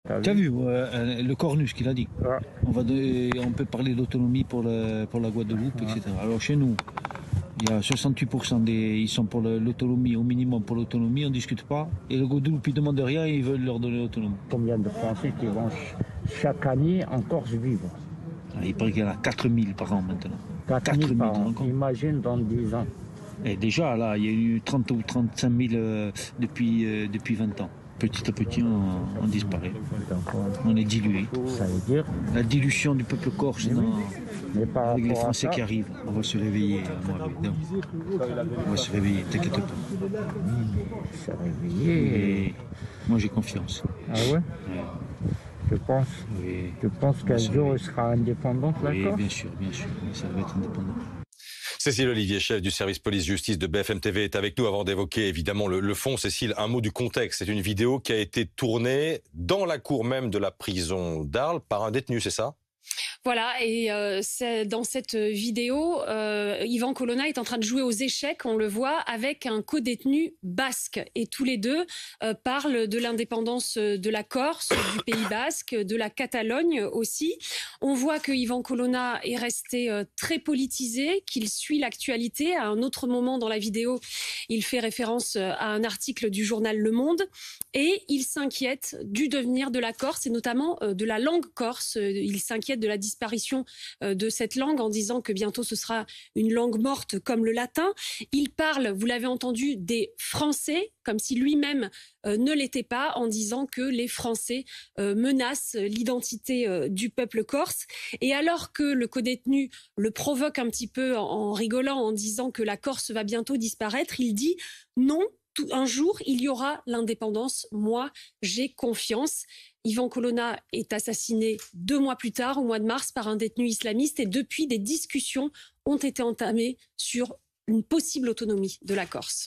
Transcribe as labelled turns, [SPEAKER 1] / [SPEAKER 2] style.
[SPEAKER 1] T'as vu le Cornu, ce qu'il a dit.
[SPEAKER 2] Ouais.
[SPEAKER 1] On peut parler d'autonomie pour la Guadeloupe, etc. Alors chez nous, il y a 68% ils sont pour l'autonomie, au minimum pour l'autonomie, on ne discute pas. Et le Guadeloupe, ils ne demandent rien, ils veulent leur donner l'autonomie.
[SPEAKER 2] Combien de Français qui vont chaque année en Corse vivre?
[SPEAKER 1] Il paraît qu'il y en a 4000 par an maintenant.
[SPEAKER 2] 4000 par an.
[SPEAKER 1] Encore.
[SPEAKER 2] Imagine dans 10 ans.
[SPEAKER 1] Et déjà, là, il y a eu 30 ou 35 000 depuis 20 ans. Petit à petit, on disparaît. On est dilué.
[SPEAKER 2] Ça veut dire
[SPEAKER 1] la dilution du peuple corse avec les Français qui arrivent. On va se réveiller, moi, on va se réveiller, t'inquiète pas.
[SPEAKER 2] Se réveiller.
[SPEAKER 1] Et moi, j'ai confiance.
[SPEAKER 2] Ah ouais? Je pense.
[SPEAKER 1] Oui.
[SPEAKER 2] Je pense qu'un jour, il sera indépendant, la
[SPEAKER 1] Oui,
[SPEAKER 2] Corse?
[SPEAKER 1] bien sûr, ça va être indépendant.
[SPEAKER 3] Cécile Olivier, chef du service police-justice de BFM TV, est avec nous avant d'évoquer évidemment le fond. Cécile, un mot du contexte. C'est une vidéo qui a été tournée dans la cour même de la prison d'Arles par un détenu, c'est ça?
[SPEAKER 4] Voilà, et dans cette vidéo, Yvan Colonna est en train de jouer aux échecs, on le voit, avec un codétenu basque. Et tous les deux parlent de l'indépendance de la Corse, du Pays basque, de la Catalogne aussi. On voit que Yvan Colonna est resté très politisé, qu'il suit l'actualité. À un autre moment dans la vidéo, il fait référence à un article du journal Le Monde. Et il s'inquiète du devenir de la Corse et notamment de la langue corse. Il s'inquiète de la disparition de cette langue en disant que bientôt ce sera une langue morte comme le latin. Il parle, vous l'avez entendu, des Français, comme si lui-même ne l'était pas, en disant que les Français menacent l'identité du peuple corse. Et alors que le codétenu le provoque un petit peu en rigolant, en disant que la Corse va bientôt disparaître, il dit non. Un jour, il y aura l'indépendance. Moi, j'ai confiance. Yvan Colonna est assassiné 2 mois plus tard, au mois de mars, par un détenu islamiste. Et depuis, des discussions ont été entamées sur une possible autonomie de la Corse.